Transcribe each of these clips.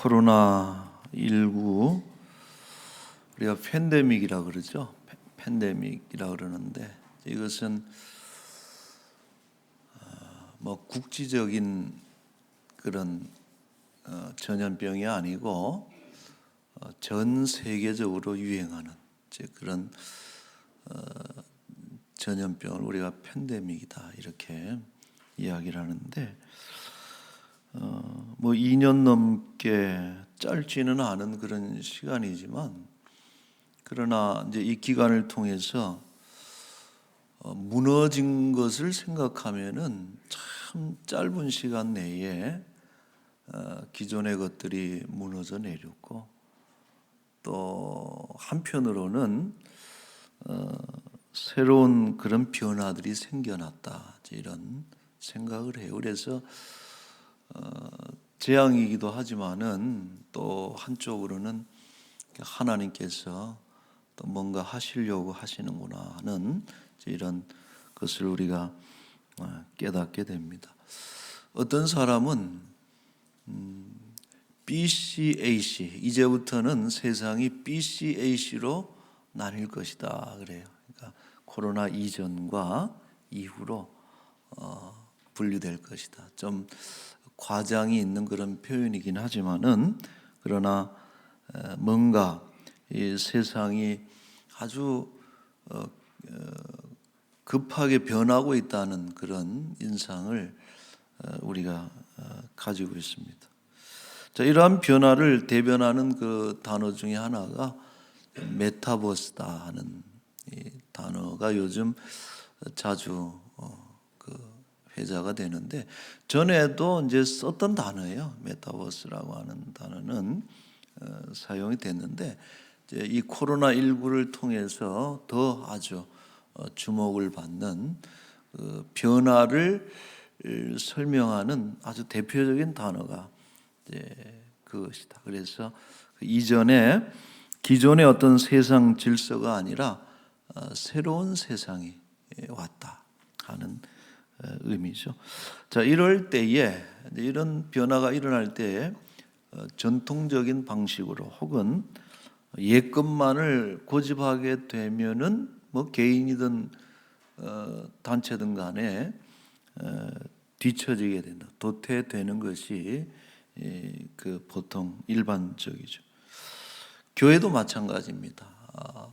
코로나19 우리가 팬데믹이라 그러죠. 팬데믹이라 그러는데 이것은 뭐 국지적인 그런 전염병이 아니고 전 세계적으로 유행하는 그런 전염병을 우리가 팬데믹이다 이렇게 이야기를 하는데 뭐 2년 넘게 짧지는 않은 그런 시간이지만 그러나 이제 이 기간을 통해서 무너진 것을 생각하면은 참 짧은 시간 내에 기존의 것들이 무너져 내렸고 또 한편으로는 새로운 그런 변화들이 생겨났다 이런 생각을 해요. 그래서 재앙이기도 하지만은 또 한쪽으로는 하나님께서 또 뭔가 하시려고 하시는구나 하는 이런 것을 우리가 깨닫게 됩니다. 어떤 사람은 BCAC 이제부터는 세상이 BCAC로 나뉠 것이다 그래요. 그러니까 코로나 이전과 이후로 분류될 것이다. 좀 과장이 있는 그런 표현이긴 하지만은 그러나 뭔가 이 세상이 아주 급하게 변하고 있다는 그런 인상을 우리가 가지고 있습니다. 자, 이러한 변화를 대변하는 그 단어 중에 하나가 메타버스다 하는 이 단어가 요즘 자주 회자가 되는데 전에도 이제 썼던 단어예요. 메타버스라고 하는 단어는 사용이 됐는데 이제 이 코로나19를 통해서 더 아주 주목을 받는 그 변화를 설명하는 아주 대표적인 단어가 이제 그것이다. 그래서 그 이전에 기존의 어떤 세상 질서가 아니라 새로운 세상이 왔다 하는 의미죠. 자, 이럴 때에 이런 변화가 일어날 때에 전통적인 방식으로 혹은 옛것만을 고집하게 되면은 뭐 개인이든 단체든 간에 뒤처지게 된다, 도태되는 것이 그 보통 일반적이죠. 교회도 마찬가지입니다.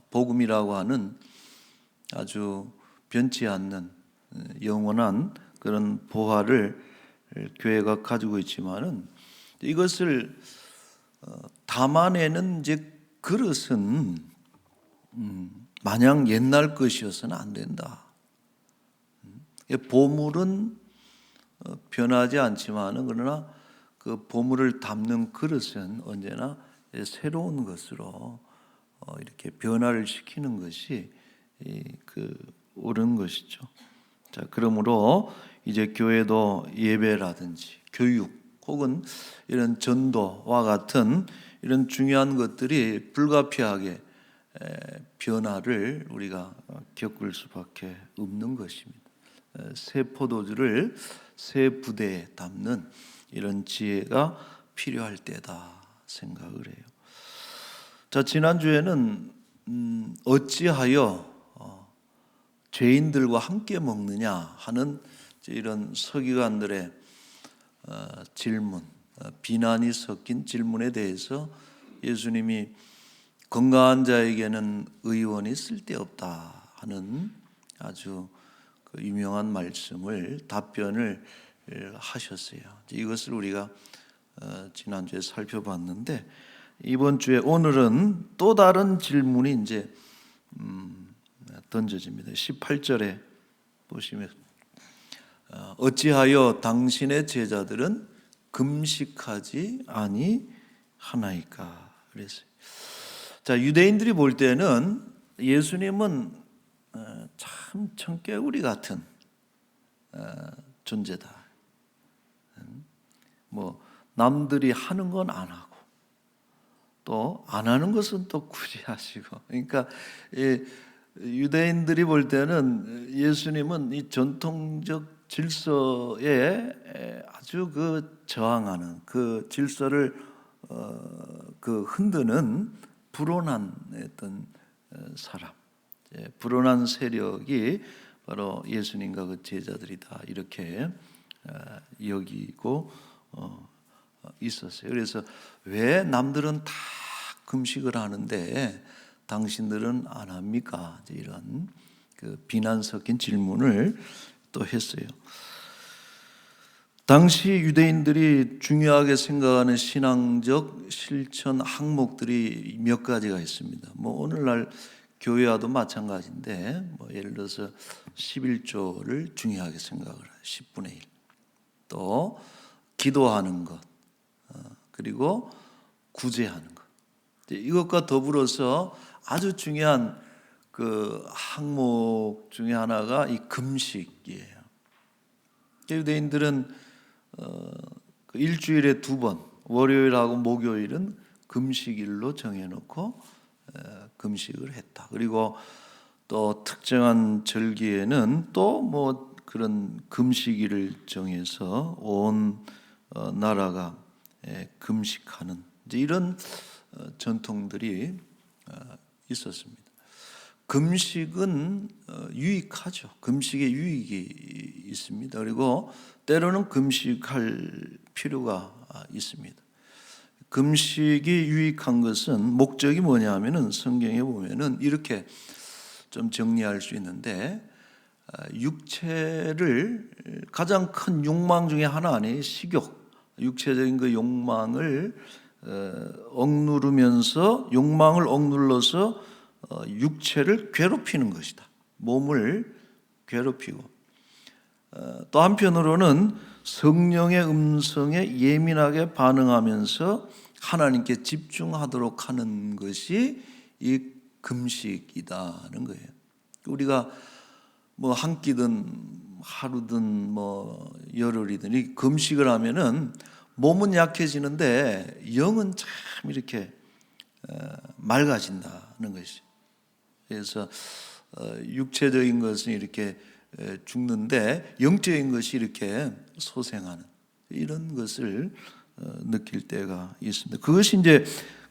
복음이라고 하는 아주 변치 않는 영원한 그런 보화를 교회가 가지고 있지만은 이것을 담아내는 이제 그릇은 마냥 옛날 것이어서는 안 된다. 보물은 변하지 않지만은 그러나 그 보물을 담는 그릇은 언제나 새로운 것으로 이렇게 변화를 시키는 것이 그 옳은 것이죠. 자, 그러므로 이제 교회도 예배라든지 교육 혹은 이런 전도와 같은 이런 중요한 것들이 불가피하게 변화를 우리가 겪을 수밖에 없는 것입니다. 새 포도주를 새 부대에 담는 이런 지혜가 필요할 때다 생각을 해요. 자, 지난주에는 어찌하여 죄인들과 함께 먹느냐 하는 이런 서기관들의 질문, 비난이 섞인 질문에 대해서 예수님이 건강한 자에게는 의원이 쓸데없다 하는 아주 유명한 말씀을 답변을 하셨어요. 이것을 우리가 지난주에 살펴봤는데 이번 주에 오늘은 또 다른 질문이 이제 던져집니다. 18절에 보시면 어찌하여 당신의 제자들은 금식하지 아니하나이까 그랬어요. 자, 유대인들이 볼 때는 예수님은 참 청개구리 같은 존재다. 뭐 남들이 하는 건 안 하고 또 안 하는 것은 또 굳이 하시고, 그러니까 유대인들이 볼 때는 예수님은 이 전통적 질서에 아주 그 저항하는 그 질서를 그 흔드는 불온한 어떤 사람, 불온한 세력이 바로 예수님과 그 제자들이다 이렇게 여기고 있었어요. 그래서 왜 남들은 다 금식을 하는데 당신들은 안 합니까? 이런 그 비난 섞인 질문을 또 했어요. 당시 유대인들이 중요하게 생각하는 신앙적 실천 항목들이 몇 가지가 있습니다. 뭐 오늘날 교회와도 마찬가지인데, 뭐 예를 들어서 11조를 중요하게 생각을 해요. 10분의 1. 또 기도하는 것, 그리고 구제하는 것. 이것과 더불어서 아주 중요한 그 항목 중에 하나가 이 금식이에요. 유대인들은 그 일주일에 2번, 월요일하고 목요일은 금식일로 정해놓고 금식을 했다. 그리고 또 특정한 절기에는 또 뭐 그런 금식일을 정해서 온 나라가 금식하는 이런 전통들이 있었습니다. 금식은 유익하죠. 금식에 유익이 있습니다. 그리고 때로는 금식할 필요가 있습니다. 금식이 유익한 것은 목적이 뭐냐 하면은 성경에 보면은 이렇게 좀 정리할 수 있는데, 육체를 가장 큰 욕망 중에 하나 아니에요. 식욕, 육체적인 그 욕망을 억누르면서 욕망을 억눌러서 육체를 괴롭히는 것이다. 몸을 괴롭히고, 또 한편으로는 성령의 음성에 예민하게 반응하면서 하나님께 집중하도록 하는 것이 이 금식이다는 거예요. 우리가 뭐 한 끼든 하루든 뭐 열흘이든 이 금식을 하면은 몸은 약해지는데 영은 참 이렇게 맑아진다는 것이. 그래서 육체적인 것은 이렇게 죽는데 영적인 것이 이렇게 소생하는 이런 것을 느낄 때가 있습니다. 그것이 이제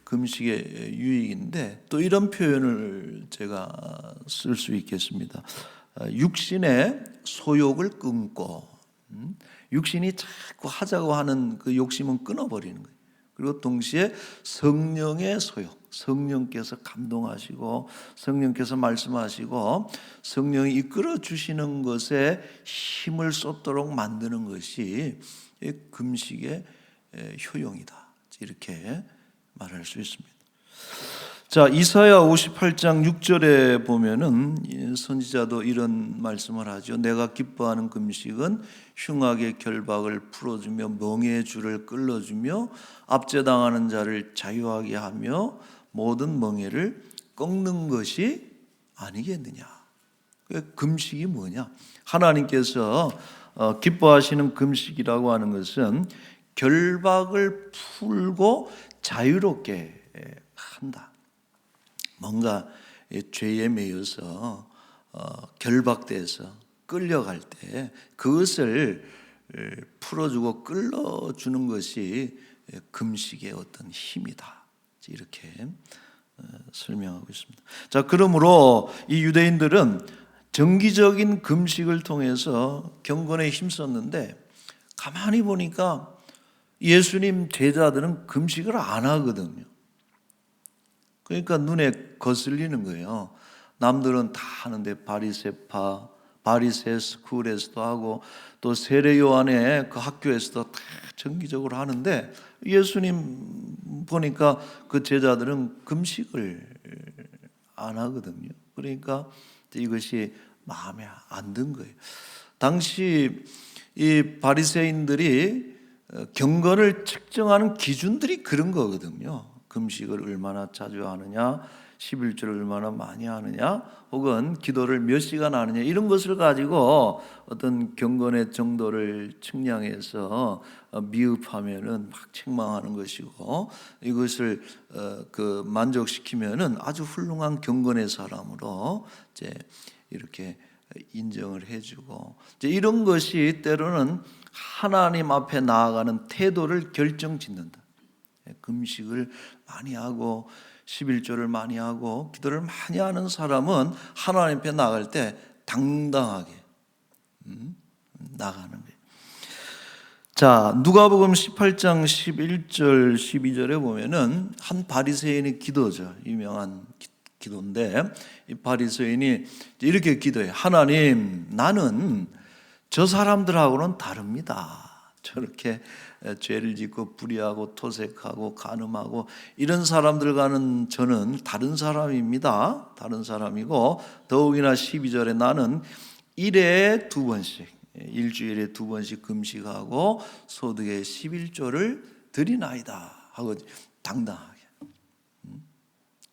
금식의 유익인데, 또 이런 표현을 제가 쓸 수 있겠습니다. 육신의 소욕을 끊고, 육신이 자꾸 하자고 하는 그 욕심은 끊어버리는 거예요. 그리고 동시에 성령의 소욕, 성령께서 감동하시고 성령께서 말씀하시고 성령이 이끌어 주시는 것에 힘을 쏟도록 만드는 것이 금식의 효용이다. 이렇게 말할 수 있습니다. 자, 이사야 58장 6절에 보면은 선지자도 이런 말씀을 하죠. 내가 기뻐하는 금식은 흉악의 결박을 풀어주며 멍에의 줄을 끌어주며 압제당하는 자를 자유하게 하며 모든 멍에를 꺾는 것이 아니겠느냐. 금식이 뭐냐? 하나님께서 기뻐하시는 금식이라고 하는 것은 결박을 풀고 자유롭게 한다. 뭔가 죄에 매여서 결박돼서 끌려갈 때 그것을 풀어주고 끌어주는 것이 금식의 어떤 힘이다. 이렇게 설명하고 있습니다. 자, 그러므로 이 유대인들은 정기적인 금식을 통해서 경건에 힘썼는데, 가만히 보니까 예수님 제자들은 금식을 안 하거든요. 그러니까 눈에 거슬리는 거예요. 남들은 다 하는데 바리새 스쿨에서도 하고 또 세례 요한의 그 학교에서도 다 정기적으로 하는데, 예수님 보니까 그 제자들은 금식을 안 하거든요. 그러니까 이것이 마음에 안 든 거예요. 당시 이 바리새인들이 경건을 측정하는 기준들이 그런 거거든요. 금식을 얼마나 자주 하느냐, 11조를 얼마나 많이 하느냐, 혹은 기도를 몇 시간 하느냐, 이런 것을 가지고 어떤 경건의 정도를 측량해서 미흡하면은 막 책망하는 것이고, 이것을 그 만족시키면은 아주 훌륭한 경건의 사람으로 이제 이렇게 인정을 해주고, 이제 이런 것이 때로는 하나님 앞에 나아가는 태도를 결정짓는다. 금식을 많이 하고 11조를 많이 하고 기도를 많이 하는 사람은 하나님 앞에 나갈 때 당당하게 나가는 거예요. 자, 누가복음 18장 11절 12절에 보면은 한 바리새인의 기도죠. 유명한 기도인데 이 바리새인이 이렇게 기도해요. 하나님, 나는 저 사람들하고는 다릅니다. 저렇게 죄를 짓고 불의하고 토색하고 간음하고 이런 사람들과는 저는 다른 사람입니다. 다른 사람이고 더욱이나 12절에 나는 일에 2번씩 일주일에 2번씩 금식하고 소득의 11조를 드리나이다 하고 당당하게.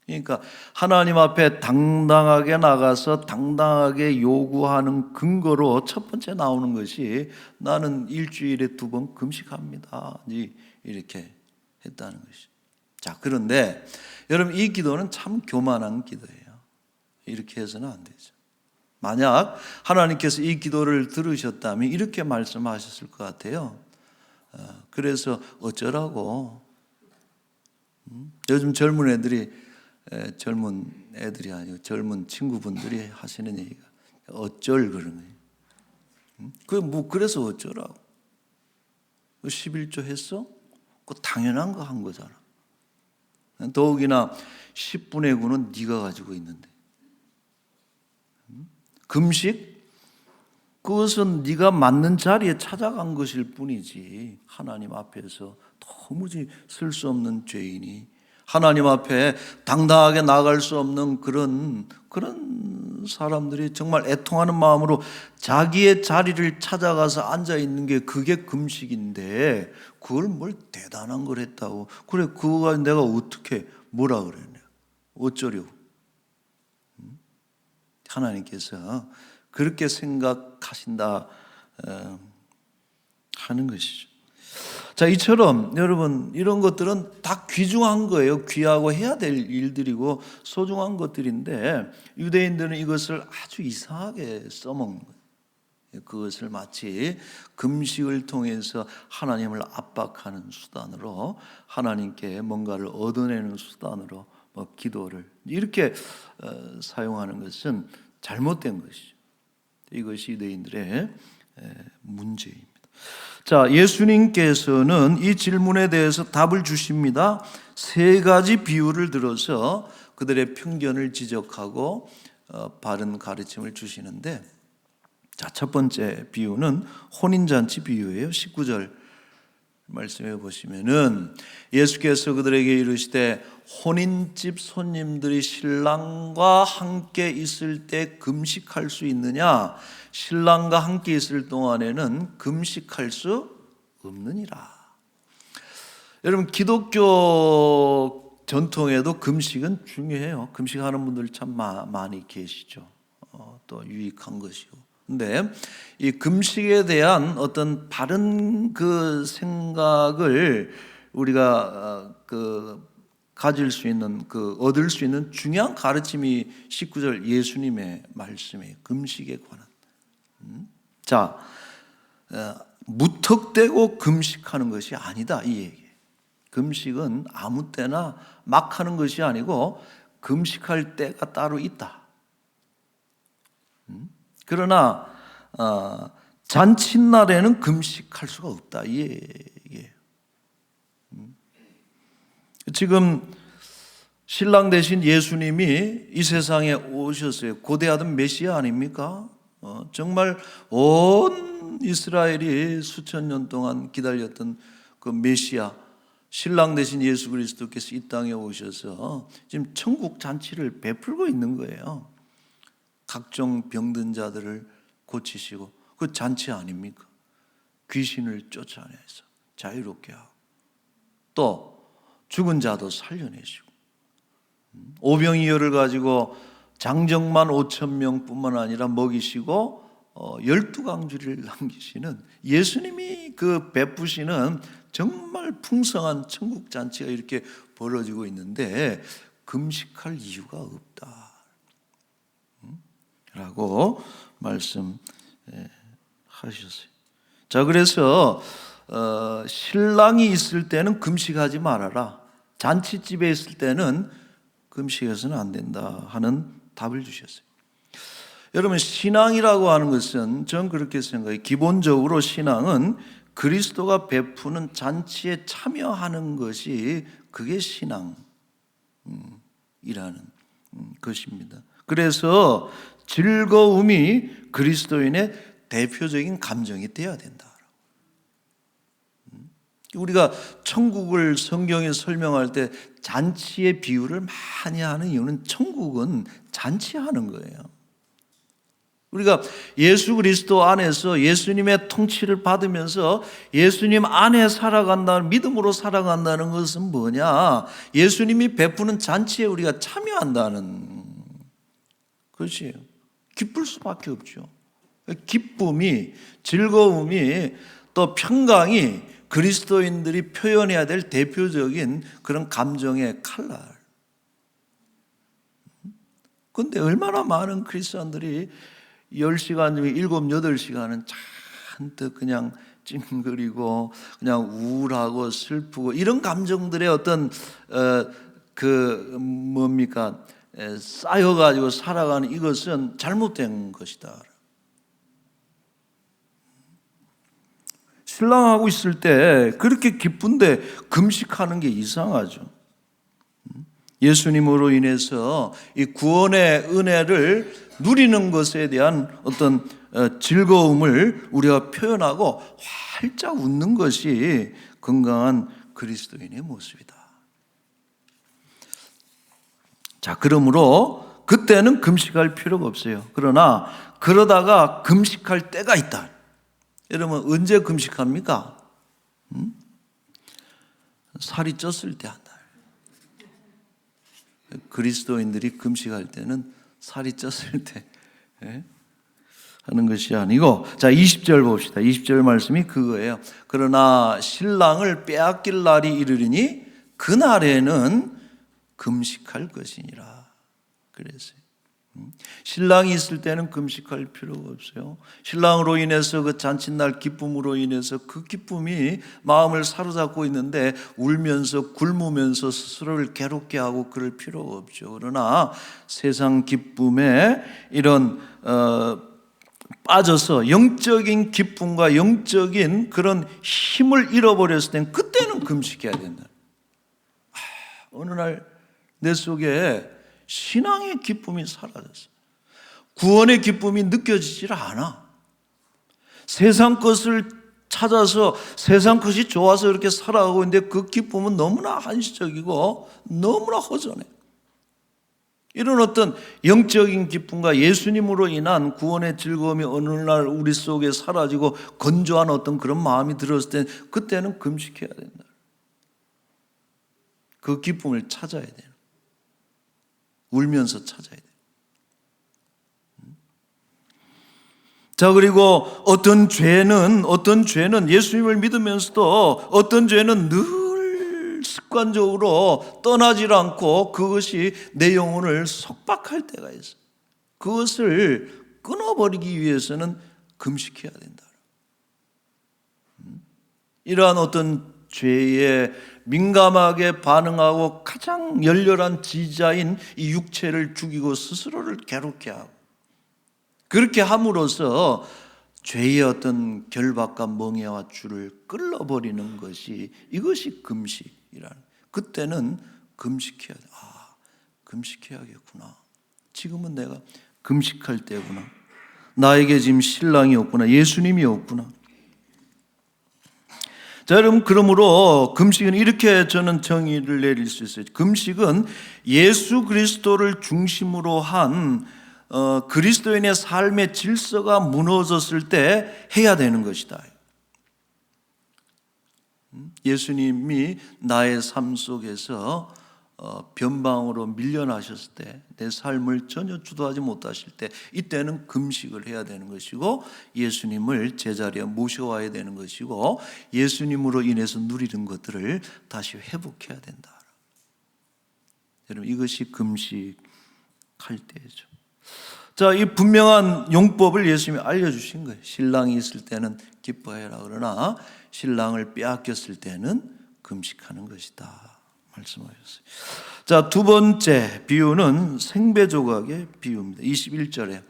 그러니까 하나님 앞에 당당하게 나가서 당당하게 요구하는 근거로 첫 번째 나오는 것이 나는 일주일에 2번 금식합니다. 이렇게 했다는 것이죠. 자, 그런데 여러분 이 기도는 참 교만한 기도예요. 이렇게 해서는 안 되죠. 만약 하나님께서 이 기도를 들으셨다면 이렇게 말씀하셨을 것 같아요. 그래서 어쩌라고? 요즘 젊은 애들이 아니고 젊은 친구분들이 하시는 얘기가 어쩔 그런 거예요. 그래서 어쩌라고? 11조 했어? 그거 당연한 거 한 거잖아. 더욱이나 10분의 9는 네가 가지고 있는데. 금식? 그것은 네가 맞는 자리에 찾아간 것일 뿐이지. 하나님 앞에서 도무지 쓸 수 없는 죄인이 하나님 앞에 당당하게 나갈 수 없는 그런 사람들이 정말 애통하는 마음으로 자기의 자리를 찾아가서 앉아 있는 게 그게 금식인데 그걸 뭘 대단한 걸 했다고. 그래, 그거가 내가 어떻게 뭐라 그래? 어쩌려고? 하나님께서 그렇게 생각하신다 하는 것이죠. 자, 이처럼 여러분 이런 것들은 다 귀중한 거예요. 귀하고 해야 될 일들이고 소중한 것들인데 유대인들은 이것을 아주 이상하게 써먹는 거예요. 그것을 마치 금식을 통해서 하나님을 압박하는 수단으로 하나님께 뭔가를 얻어내는 수단으로 기도를 이렇게 사용하는 것은 잘못된 것이죠. 이것이 유대인들의 문제입니다. 자, 예수님께서는 이 질문에 대해서 답을 주십니다. 3가지 비유를 들어서 그들의 편견을 지적하고 바른 가르침을 주시는데, 자, 첫 번째 비유는 혼인잔치 비유예요. 19절 말씀해 보시면은 예수께서 그들에게 이르시되 혼인집 손님들이 신랑과 함께 있을 때 금식할 수 있느냐? 신랑과 함께 있을 동안에는 금식할 수 없느니라. 여러분 기독교 전통에도 금식은 중요해요. 금식하는 분들 참 많이 계시죠. 또 유익한 것이고. 근데 이 금식에 대한 어떤 바른 그 생각을 우리가 가질 수 있는 얻을 수 있는 중요한 가르침이 19절 예수님의 말씀이에요. 금식에 관한. 자, 무턱대고 금식하는 것이 아니다 이 얘기예요. 금식은 아무 때나 막 하는 것이 아니고 금식할 때가 따로 있다. 그러나 잔칫날에는 금식할 수가 없다 이 얘기예요. 지금 신랑 되신 예수님이 이 세상에 오셨어요. 고대하던 메시아 아닙니까? 정말 온 이스라엘이 수천 년 동안 기다렸던 그 메시아 신랑 되신 예수 그리스도께서 이 땅에 오셔서 지금 천국 잔치를 베풀고 있는 거예요. 각종 병든 자들을 고치시고 그 잔치 아닙니까? 귀신을 쫓아내서 자유롭게 하고 또 죽은 자도 살려내시고 오병이어를 가지고 장정만 5,000명뿐만 아니라 먹이시고 12강주리를 남기시는 예수님이 그 베푸시는 정말 풍성한 천국 잔치가 이렇게 벌어지고 있는데 금식할 이유가 없다 라고 말씀하셨어요. 자, 그래서 신랑이 있을 때는 금식하지 말아라. 잔치집에 있을 때는 금식해서는 안 된다 하는 답을 주셨어요. 여러분, 신앙이라고 하는 것은 전 그렇게 생각해요. 기본적으로 신앙은 그리스도가 베푸는 잔치에 참여하는 것이 그게 신앙이라는 것입니다. 그래서 즐거움이 그리스도인의 대표적인 감정이 되어야 된다. 우리가 천국을 성경에 설명할 때 잔치의 비유를 많이 하는 이유는 천국은 잔치하는 거예요. 우리가 예수 그리스도 안에서 예수님의 통치를 받으면서 예수님 안에 살아간다는, 믿음으로 살아간다는 것은 뭐냐? 예수님이 베푸는 잔치에 우리가 참여한다는 것이에요. 기쁠 수밖에 없죠. 기쁨이, 즐거움이, 또 평강이 그리스도인들이 표현해야 될 대표적인 그런 감정의 칼날. 그런데 얼마나 많은 크리스천들이 10시간 중에 7, 8시간은 잔뜩 그냥 찡그리고 그냥 우울하고 슬프고 이런 감정들의 어떤 쌓여가지고 살아가는 이것은 잘못된 것이다. 신랑하고 있을 때 그렇게 기쁜데 금식하는 게 이상하죠. 예수님으로 인해서 이 구원의 은혜를 누리는 것에 대한 어떤 즐거움을 우리가 표현하고 활짝 웃는 것이 건강한 그리스도인의 모습이다. 자, 그러므로 그때는 금식할 필요가 없어요. 그러나 그러다가 금식할 때가 있다. 여러분, 언제 금식합니까? 살이 쪘을 때 한다. 그리스도인들이 금식할 때는 살이 쪘을 때 하는 것이 아니고, 자, 20절 봅시다. 20절 말씀이 그거예요. 그러나 신랑을 빼앗길 날이 이르리니 그날에는 금식할 것이니라. 그랬어요. 신랑이 있을 때는 금식할 필요가 없어요. 신랑으로 인해서 그 잔칫날 기쁨으로 인해서 그 기쁨이 마음을 사로잡고 있는데 울면서 굶으면서 스스로를 괴롭게 하고 그럴 필요가 없죠. 그러나 세상 기쁨에 이런 빠져서 영적인 기쁨과 영적인 그런 힘을 잃어버렸을 땐 그때는 금식해야 된다. 어느 날 내 속에 신앙의 기쁨이 사라졌어. 구원의 기쁨이 느껴지질 않아. 세상 것을 찾아서 세상 것이 좋아서 이렇게 살아가고 있는데 그 기쁨은 너무나 한시적이고 너무나 허전해. 이런 어떤 영적인 기쁨과 예수님으로 인한 구원의 즐거움이 어느 날 우리 속에 사라지고 건조한 어떤 그런 마음이 들었을 때 그때는 금식해야 된다. 그 기쁨을 찾아야 돼요. 울면서 찾아야 돼요. 자, 그리고 어떤 죄는 예수님을 믿으면서도 어떤 죄는 늘 습관적으로 떠나질 않고 그것이 내 영혼을 속박할 때가 있어요. 그것을 끊어버리기 위해서는 금식해야 된다. 이러한 어떤 죄에 민감하게 반응하고 가장 열렬한 지자인 이 육체를 죽이고 스스로를 괴롭게 하고 그렇게 함으로써 죄의 어떤 결박과 멍에와 줄을 끌어버리는 것이 이것이 금식이라는. 그때는 금식해야 돼. 금식해야겠구나. 지금은 내가 금식할 때구나. 나에게 지금 신랑이 없구나. 예수님이 없구나. 자, 여러분, 그러므로 금식은 이렇게 저는 정의를 내릴 수 있어요. 금식은 예수 그리스도를 중심으로 한 그리스도인의 삶의 질서가 무너졌을 때 해야 되는 것이다. 예수님이 나의 삶 속에서 변방으로 밀려나셨을 때, 내 삶을 전혀 주도하지 못하실 때, 이때는 금식을 해야 되는 것이고 예수님을 제자리에 모셔와야 되는 것이고 예수님으로 인해서 누리는 것들을 다시 회복해야 된다. 여러분, 이것이 금식할 때죠. 자, 이 분명한 용법을 예수님이 알려주신 거예요. 신랑이 있을 때는 기뻐해라. 그러나 신랑을 빼앗겼을 때는 금식하는 것이다 말씀하셨어요. 자, 두 번째 비유는 생배 조각의 비유입니다. 21절에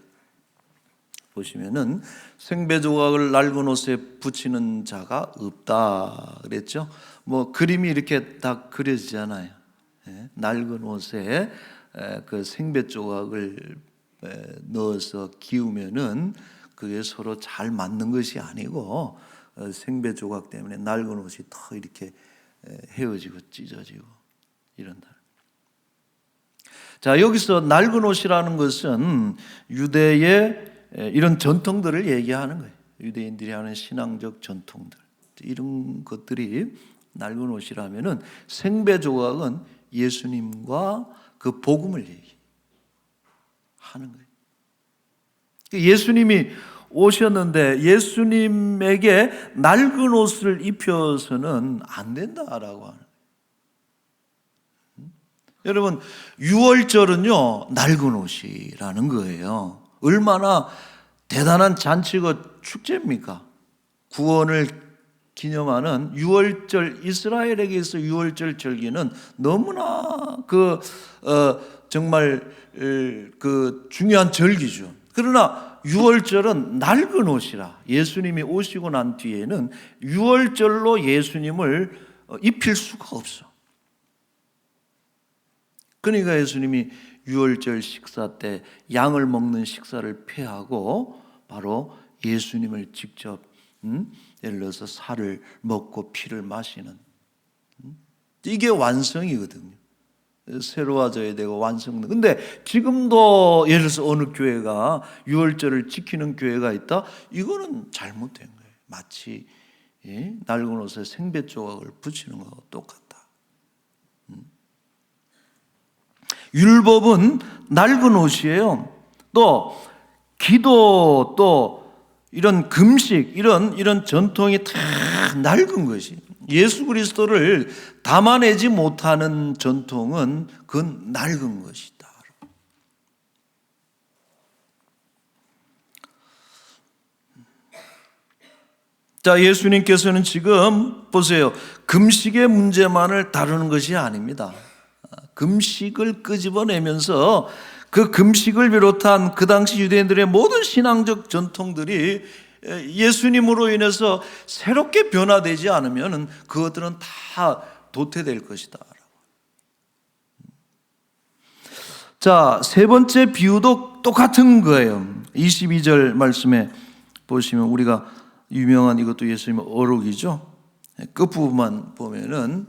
보시면은 생배 조각을 낡은 옷에 붙이는 자가 없다 그랬죠. 뭐 그림이 이렇게 다 그려지잖아요. 낡은 옷에 그 생배 조각을 넣어서 기우면은 그게 서로 잘 맞는 것이 아니고 생배 조각 때문에 낡은 옷이 더 이렇게 헤어지고 찢어지고 이런다. 자, 여기서 낡은 옷이라는 것은 유대의 이런 전통들을 얘기하는 거예요. 유대인들이 하는 신앙적 전통들, 이런 것들이 낡은 옷이라면은 생배 조각은 예수님과 그 복음을 얘기하는 거예요. 예수님이 오셨는데 예수님에게 낡은 옷을 입혀서는 안 된다라고 하는 거예요. 여러분, 유월절은요 낡은 옷이라는 거예요. 얼마나 대단한 잔치고 축제입니까? 구원을 기념하는 유월절, 이스라엘에게 있어 유월절 절기는 너무나 정말 그 중요한 절기죠. 그러나 유월절은 낡은 옷이라, 예수님이 오시고 난 뒤에는 유월절로 예수님을 입힐 수가 없어. 그러니까 예수님이 유월절 식사 때 양을 먹는 식사를 폐하고 바로 예수님을 직접 예를 들어서 살을 먹고 피를 마시는, 이게 완성이거든요. 새로워져야 되고 완성된. 근데 지금도 예를 들어서 어느 교회가 유월절을 지키는 교회가 있다? 이거는 잘못된 거예요. 마치 낡은 옷에 생배 조각을 붙이는 거하고 똑같다. 율법은 낡은 옷이에요. 또 기도, 또 이런 금식, 이런 전통이 다 낡은 것이, 예수 그리스도를 담아내지 못하는 전통은 그건 낡은 것이다. 자, 예수님께서는 지금 보세요, 금식의 문제만을 다루는 것이 아닙니다. 금식을 끄집어내면서 그 금식을 비롯한 그 당시 유대인들의 모든 신앙적 전통들이 예수님으로 인해서 새롭게 변화되지 않으면 그것들은 다 도태될 것이다. 자, 세 번째 비유도 똑같은 거예요. 22절 말씀에 보시면 우리가 유명한, 이것도 예수님의 어록이죠. 끝부분만 보면은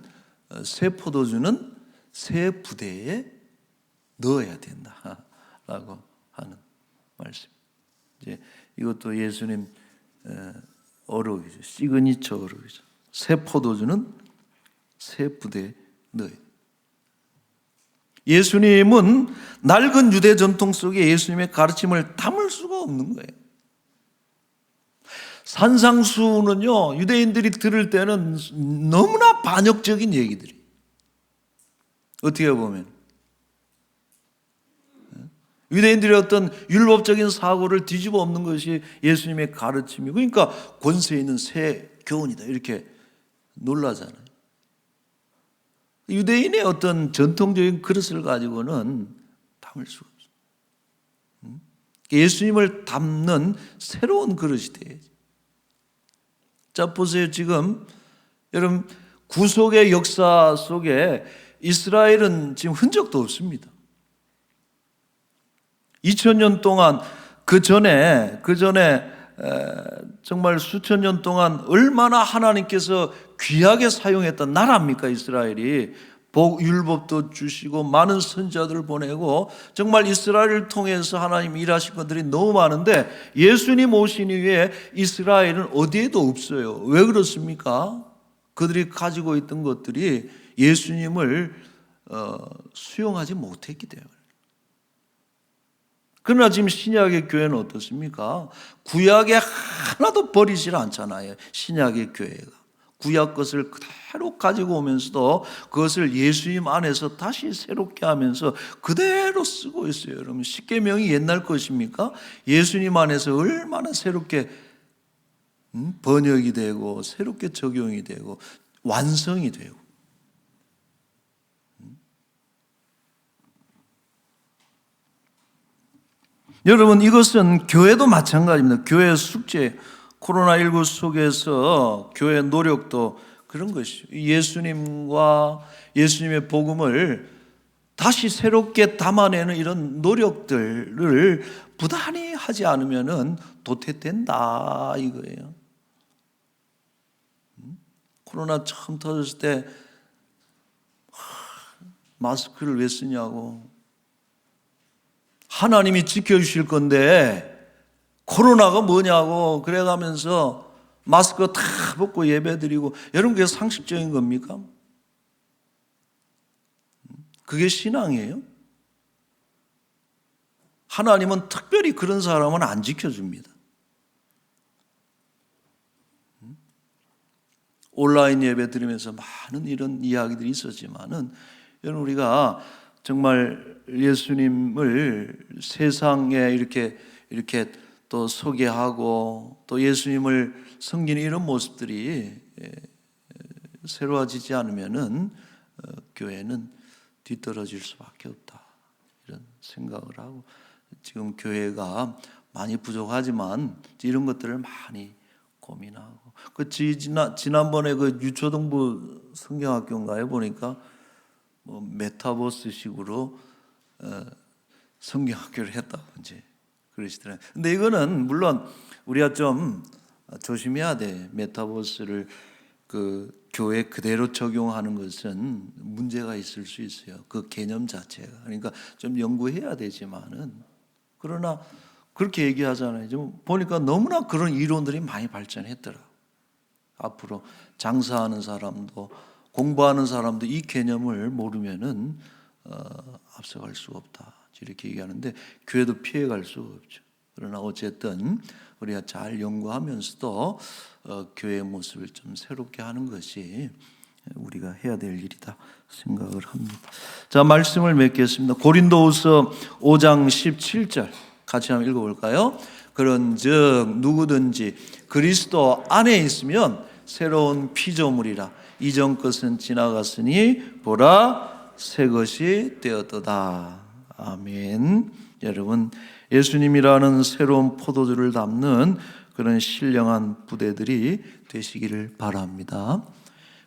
새 포도주는 새 부대에 넣어야 된다라고 하는 말씀. 이제 이것도 예수님 어록이죠. 시그니처 어록이죠. 새 포도주는 새 부대에 넣어야 된다. 예수님은 낡은 유대 전통 속에 예수님의 가르침을 담을 수가 없는 거예요. 산상수훈은요, 유대인들이 들을 때는 너무나 반역적인 얘기들이, 어떻게 보면 유대인들의 어떤 율법적인 사고를 뒤집어 엎는 것이 예수님의 가르침이고, 그러니까 권세 있는 새 교훈이다 이렇게 놀라잖아요. 유대인의 어떤 전통적인 그릇을 가지고는 담을 수가 없어요. 예수님을 담는 새로운 그릇이 돼야지. 자, 보세요. 지금 여러분, 구속의 역사 속에 이스라엘은 지금 흔적도 없습니다. 2000년 동안 그 전에 정말 수천 년 동안 얼마나 하나님께서 귀하게 사용했던 나라입니까? 이스라엘이 율법도 주시고 많은 선지자들을 보내고 정말 이스라엘을 통해서 하나님 일하신 것들이 너무 많은데, 예수님 오신 이후에 이스라엘은 어디에도 없어요. 왜 그렇습니까? 그들이 가지고 있던 것들이 예수님을 수용하지 못했기 때문에. 그러나 지금 신약의 교회는 어떻습니까? 구약에 하나도 버리질 않잖아요. 신약의 교회가 구약 것을 그대로 가지고 오면서도 그것을 예수님 안에서 다시 새롭게 하면서 그대로 쓰고 있어요. 여러분, 십계명이 옛날 것입니까? 예수님 안에서 얼마나 새롭게 번역이 되고 새롭게 적용이 되고 완성이 되고. 여러분, 이것은 교회도 마찬가지입니다. 교회 숙제, 코로나19 속에서 교회 노력도 그런 것이죠. 예수님과 예수님의 복음을 다시 새롭게 담아내는 이런 노력들을 부단히 하지 않으면 도태된다 이거예요. 코로나 처음 터졌을 때 마스크를 왜 쓰냐고, 하나님이 지켜주실 건데 코로나가 뭐냐고 그래가면서 마스크 다 벗고 예배드리고, 여러분 그게 상식적인 겁니까? 그게 신앙이에요? 하나님은 특별히 그런 사람은 안 지켜줍니다. 온라인 예배 드리면서 많은 이런 이야기들이 있었지만은, 여러분 우리가 정말 예수님을 세상에 이렇게 또 소개하고 또 예수님을 섬기는 이런 모습들이 새로워지지 않으면은 교회는 뒤떨어질 수밖에 없다, 이런 생각을 하고, 지금 교회가 많이 부족하지만 이런 것들을 많이 고민하고, 지난번에 그 유초등부 성경학교인가에 보니까 뭐 메타버스식으로 성경학교를 했다고 이제 그러시더라고요. 근데 이거는 물론 우리가 좀 조심해야 돼. 메타버스를 그 교회 그대로 적용하는 것은 문제가 있을 수 있어요. 그 개념 자체가. 그러니까 좀 연구해야 되지만은, 그러나 그렇게 얘기하잖아요. 좀 보니까 너무나 그런 이론들이 많이 발전했더라. 앞으로 장사하는 사람도 공부하는 사람도 이 개념을 모르면은 앞서갈 수가 없다, 이렇게 얘기하는데, 교회도 피해갈 수가 없죠. 그러나 어쨌든 우리가 잘 연구하면서도 교회의 모습을 좀 새롭게 하는 것이 우리가 해야 될 일이다 생각을 합니다. 자, 말씀을 맺겠습니다. 고린도후서 5장 17절 같이 한번 읽어볼까요? 그런즉 누구든지 그리스도 안에 있으면 새로운 피조물이라, 이전 것은 지나갔으니 보라 새 것이 되었도다. 아멘. 여러분, 예수님이라는 새로운 포도주를 담는 그런 신령한 부대들이 되시기를 바랍니다.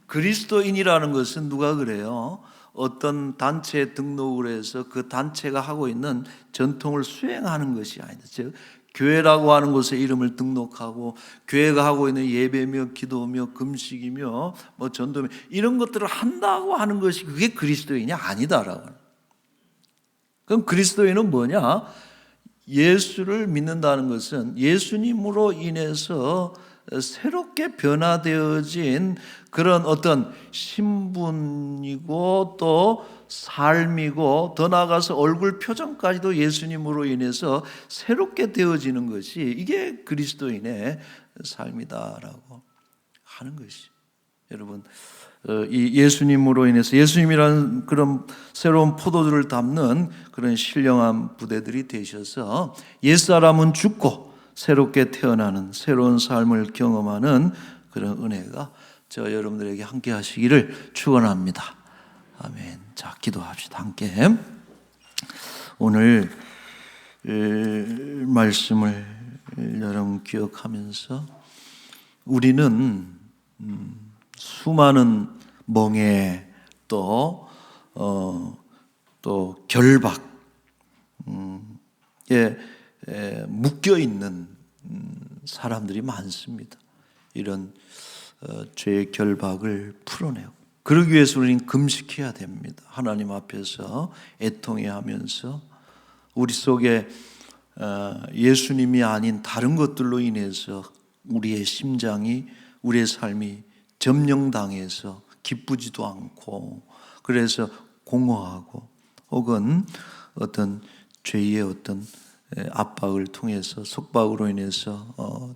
그리스도인이라는 것은 누가 그래요? 어떤 단체에 등록을 해서 그 단체가 하고 있는 전통을 수행하는 것이 아니다. 즉 교회라고 하는 곳에 이름을 등록하고 교회가 하고 있는 예배며 기도며 금식이며 뭐 전도며 이런 것들을 한다고 하는 것이 그게 그리스도인이 아니다라고. 그럼 그리스도인은 뭐냐? 예수를 믿는다는 것은 예수님으로 인해서 새롭게 변화되어진 그런 어떤 신분이고 또 삶이고, 더 나아가서 얼굴 표정까지도 예수님으로 인해서 새롭게 되어지는 것이, 이게 그리스도인의 삶이다라고 하는 것이. 여러분, 이 예수님으로 인해서, 예수님이라는 그런 새로운 포도주를 담는 그런 신령한 부대들이 되셔서 옛사람은 죽고 새롭게 태어나는 새로운 삶을 경험하는 그런 은혜가 저 여러분들에게 함께 하시기를 축원합니다. 아멘. 자, 기도합시다. 함께. 오늘 말씀을 여러분 기억하면서, 우리는 수많은 멍에 또 결박에 묶여 있는 사람들이 많습니다. 이런 죄의 결박을 풀어내고, 그러기 위해서 우리는 금식해야 됩니다. 하나님 앞에서 애통해야 하면서 우리 속에 예수님이 아닌 다른 것들로 인해서 우리의 심장이, 우리의 삶이 점령당해서 기쁘지도 않고, 그래서 공허하고, 혹은 어떤 죄의 어떤 압박을 통해서 속박으로 인해서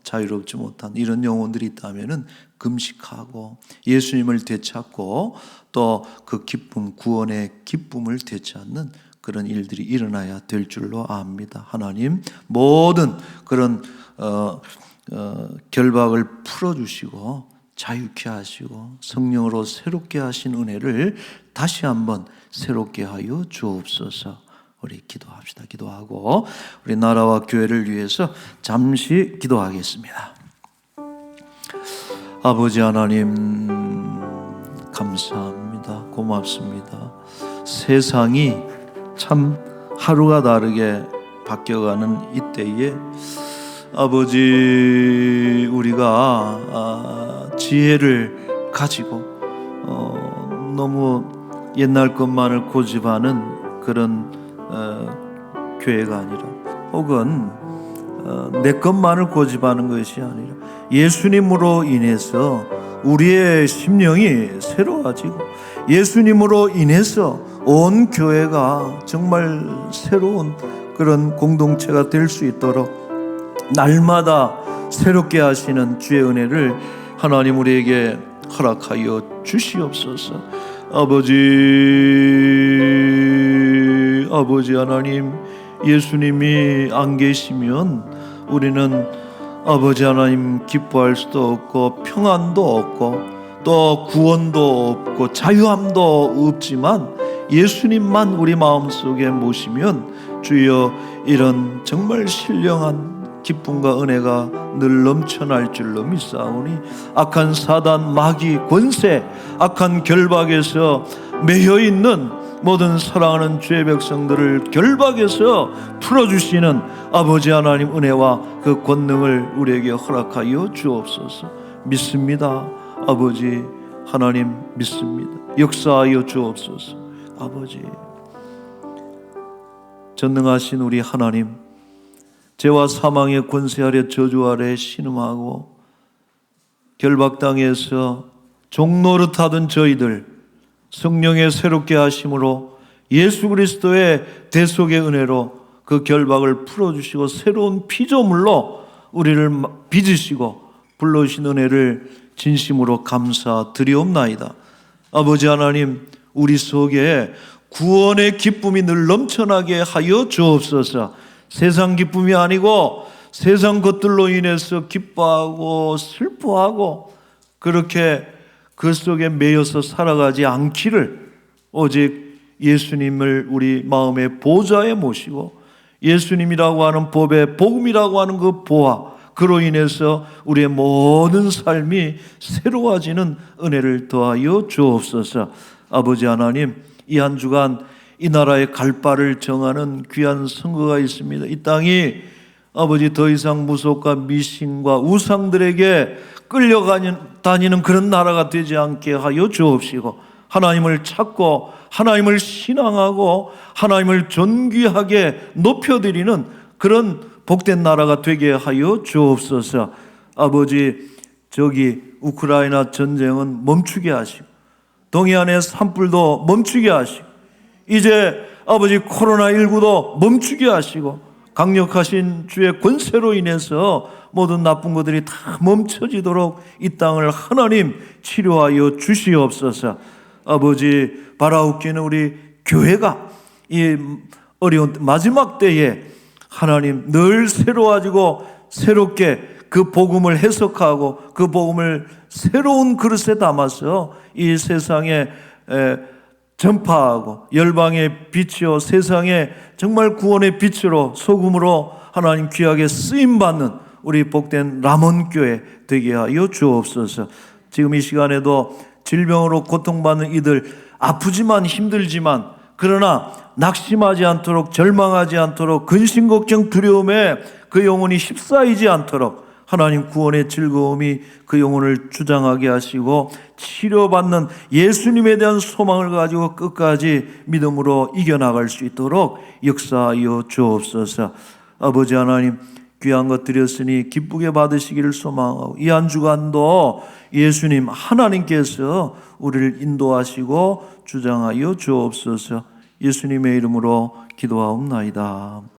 자유롭지 못한 이런 영혼들이 있다면은 금식하고 예수님을 되찾고 또 그 기쁨, 구원의 기쁨을 되찾는 그런 일들이 일어나야 될 줄로 압니다. 하나님 모든 그런 결박을 풀어주시고 자유케 하시고 성령으로 새롭게 하신 은혜를 다시 한번 새롭게 하여 주옵소서. 우리 기도합시다. 기도하고 우리 나라와 교회를 위해서 잠시 기도하겠습니다. 아버지 하나님 감사합니다. 고맙습니다. 세상이 참 하루가 다르게 바뀌어가는 이때에 아버지 우리가 지혜를 가지고 너무 옛날 것만을 고집하는 그런 교회가 아니라 혹은 내 것만을 고집하는 것이 아니라 예수님으로 인해서 우리의 심령이 새로워지고 예수님으로 인해서 온 교회가 정말 새로운 그런 공동체가 될 수 있도록 날마다 새롭게 하시는 주의 은혜를 하나님 우리에게 허락하여 주시옵소서. 아버지 하나님, 예수님이 안 계시면 우리는 아버지 하나님 기뻐할 수도 없고 평안도 없고 또 구원도 없고 자유함도 없지만 예수님만 우리 마음속에 모시면 주여 이런 정말 신령한 기쁨과 은혜가 늘 넘쳐날 줄로 믿사오니 악한 사단 마귀 권세 악한 결박에서 매여있는 모든 사랑하는 주의 백성들을 결박에서 풀어주시는 아버지 하나님 은혜와 그 권능을 우리에게 허락하여 주옵소서. 믿습니다. 아버지 하나님 믿습니다. 역사하여 주옵소서. 아버지 전능하신 우리 하나님, 죄와 사망의 권세 아래 저주 아래 신음하고 결박당해서 종노릇하던 저희들 성령의 새롭게 하심으로 예수 그리스도의 대속의 은혜로 그 결박을 풀어주시고 새로운 피조물로 우리를 빚으시고 불러오신 은혜를 진심으로 감사드리옵나이다. 아버지 하나님, 우리 속에 구원의 기쁨이 늘 넘쳐나게 하여 주옵소서. 세상 기쁨이 아니고 세상 것들로 인해서 기뻐하고 슬퍼하고 그렇게 그 속에 매여서 살아가지 않기를 오직 예수님을 우리 마음의 보좌에 모시고 예수님이라고 하는 법의 복음이라고 하는 그 보화, 그로 인해서 우리의 모든 삶이 새로워지는 은혜를 더하여 주옵소서. 아버지 하나님, 이 한 주간 이 나라의 갈 바를 정하는 귀한 선거가 있습니다. 이 땅이 아버지 더 이상 무속과 미신과 우상들에게 끌려다니는 그런 나라가 되지 않게 하여 주옵시고 하나님을 찾고 하나님을 신앙하고 하나님을 존귀하게 높여드리는 그런 복된 나라가 되게 하여 주옵소서. 아버지, 저기 우크라이나 전쟁은 멈추게 하시고 동해안의 산불도 멈추게 하시고 이제 아버지 코로나19도 멈추게 하시고 강력하신 주의 권세로 인해서 모든 나쁜 것들이 다 멈춰지도록 이 땅을 하나님 치료하여 주시옵소서. 아버지, 바라옵기는 우리 교회가 이 어려운 마지막 때에 하나님 늘 새로워지고 새롭게 그 복음을 해석하고 그 복음을 새로운 그릇에 담아서 이 세상에 전파하고 열방의 빛이요 세상에 정말 구원의 빛으로 소금으로 하나님 귀하게 쓰임받는 우리 복된 람원교회 되게 하여 주옵소서. 지금 이 시간에도 질병으로 고통받는 이들 아프지만 힘들지만 그러나 낙심하지 않도록 절망하지 않도록 근심 걱정 두려움에 그 영혼이 휩싸이지 않도록 하나님 구원의 즐거움이 그 영혼을 주장하게 하시고 치료받는 예수님에 대한 소망을 가지고 끝까지 믿음으로 이겨나갈 수 있도록 역사하여 주옵소서. 아버지 하나님, 귀한 것 드렸으니 기쁘게 받으시기를 소망하고 이 한 주간도 예수님 하나님께서 우리를 인도하시고 주장하여 주옵소서. 예수님의 이름으로 기도하옵나이다.